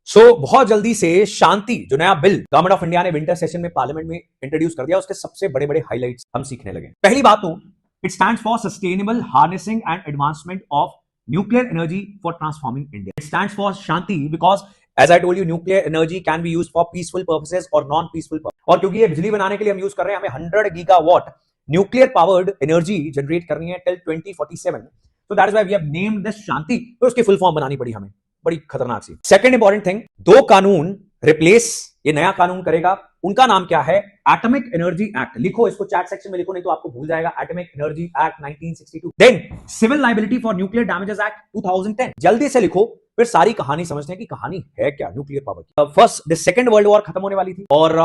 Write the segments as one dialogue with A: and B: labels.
A: बहुत जल्दी से शांति जो नया बिल गवर्नमेंट ऑफ इंडिया ने विंटर सेशन में पार्लियामेंट में इंट्रोड्यूस कर दिया, उसके सबसे बड़े बड़े हाइलाइट्स हम सीखने लगे। पहली बात तो it stands for sustainable harnessing and advancement of nuclear energy for transforming India. It stands for Shanti because as I told you nuclear energy can be used for peaceful purposes और नॉन पीसफुल पर्पस। और क्योंकि ये बिजली बनाने के लिए हम use कर रहे हैं, हमें 100 gigawatt nuclear powered energy generate करनी है टिल 2047। तो that is why we have named this Shanti. तो उसकी फुल फॉर्म बनानी पड़ी हमें, बड़ी खतरनाक सी। सेकंड इंपॉर्टेंट थिंग, दो कानून रिप्लेस ये नया कानून करेगा। उनका नाम क्या है? Atomic energy act. लिखो इसको, चैट सेक्शन में लिखो, नहीं तो आपको भूल जाएगा। Atomic energy act 1962। Then civil liability for nuclear damages act 2010। जल्दी से लिखो, फिर सारी कहानी समझते हैं कि कहानी है क्या न्यूक्लियर पावर की। फर्स्ट सेकंड वर्ल्ड वॉर खत्म होने वाली थी और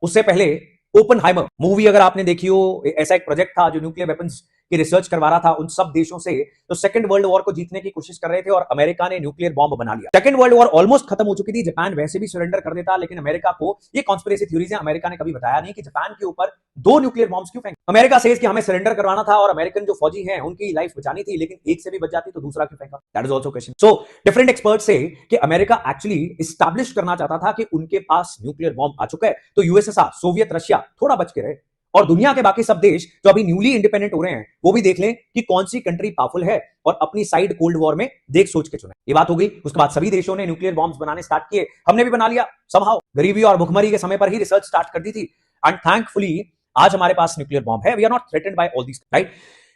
A: उससे पहले ओपनहाइमर मूवी अगर आपने देखी हो, ऐसा एक प्रोजेक्ट था जो न्यूक्लियर वेपन्स की रिसर्च करवा रहा था उन सब देशों से। तो सेकंड वर्ल्ड वॉर को जीतने की कोशिश कर रहे थे और अमेरिका ने न्यूक्लियर बॉम्ब बना लिया। सेकंड वर्ल्ड वॉर ऑलमोस्ट खत्म हो चुकी थी, जापान वैसे भी सरेंडर कर देता, लेकिन अमेरिका को, ये कॉन्स्पिरेसी थ्योरीज है, अमेरिका ने कभी बताया नहीं कि जापान के ऊपर 2 न्यूक्लियर बॉम्ब्स क्यों फेंके। अमेरिका सेज कि हमें सरेंडर करवाना था और अमेरिकन जो फौजी हैं उनकी लाइफ बचानी थी, लेकिन एक से भी बच जाती तो दूसरा क्यों फेंका? That is also question. So different experts से कि अमेरिका एक्चुअली एस्टैब्लिश करना चाहता था कि उनके पास न्यूक्लियर बॉम्ब आ चुका है, तो यूएसएसआर, सोवियत रशिया थोड़ा बच के रहे और दुनिया के बाकी सब देश जो अभी न्यूली इंडिपेंडेंट हो रहे हैं वो भी देख लें कि कौन सी कंट्री पावरफुल है और अपनी साइड कोल्ड वॉर में देख सोच के चुने। ये बात हो गई। उसके बाद सभी देशों ने न्यूक्लियर बॉम्ब्स बनाने स्टार्ट किए, हमने भी बना लिया समहाउ। गरीबी और भुखमरी के समय पर ही रिसर्च स्टार्ट कर दी थी एंड थैंकफुली आज हमारे पास न्यूक्लियर बॉम्ब है। We are not threatened by all this, right?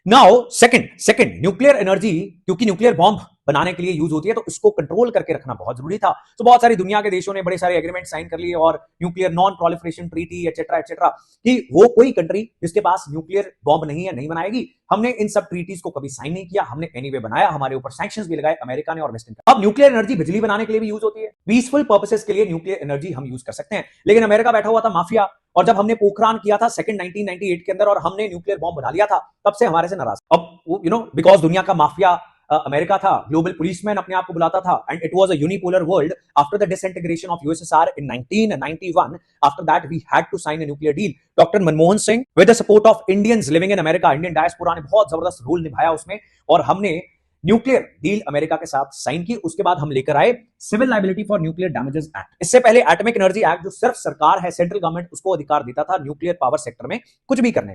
A: Now second nuclear energy, क्योंकि न्यूक्लियर बॉम्ब बनाने के लिए यूज होती है तो इसको कंट्रोल करके रखना बहुत जरूरी था। तो बहुत सारी दुनिया के देशों ने बड़े सारे एग्रीमेंट साइन कर लिए और nuclear non proliferation treaty etcetera etcetera, कि वो कोई कंट्री जिसके पास न्यूक्लियर बॉम्ब नहीं है नहीं बनाएगी। हमने इन सब ट्रीटीज को कभी साइन नहीं किया, हमने एनीवे बनाया, हमारे ऊपर सैंक्शंस भी लगाए अमेरिका ने और वेस्टर्न। अब न्यूक्लियर एनर्जी बिजली बनाने के लिए भी यूज होती है, पीसफुल पर्पसेस के लिए न्यूक्लियर एनर्जी हम यूज कर सकते हैं। लेकिन अमेरिका बैठा हुआ था माफिया, और जब हमने पोखरान किया था सेकंड 1998 के अंदर और हमने न्यूक्लियर बॉम्ब बना लिया था, तब से हमारे से नाराज। अब बिकॉज दुनिया का माफिया अमेरिका था, ग्लोबल पुलिसमैन अपने आप को बुलाता था, and it was a unipolar world after the disintegration of USSR in 1991। After that we had to sign a nuclear deal. Doctor Manmohan Singh with the support of Indians living in America, Indian diaspora ने बहुत जबरदस्त role निभाया उसमें, और हमने nuclear deal America के साथ sign की। उसके बाद हम लेकर आए civil liability for nuclear damages act. इससे पहले एटॉमिक एनर्जी एक्ट, जो सिर्फ सरकार है, सेंट्रल गवर्नमेंट, उसको अधिकार देता था न्यूक्लियर पावर सेक्टर में कुछ भी करने।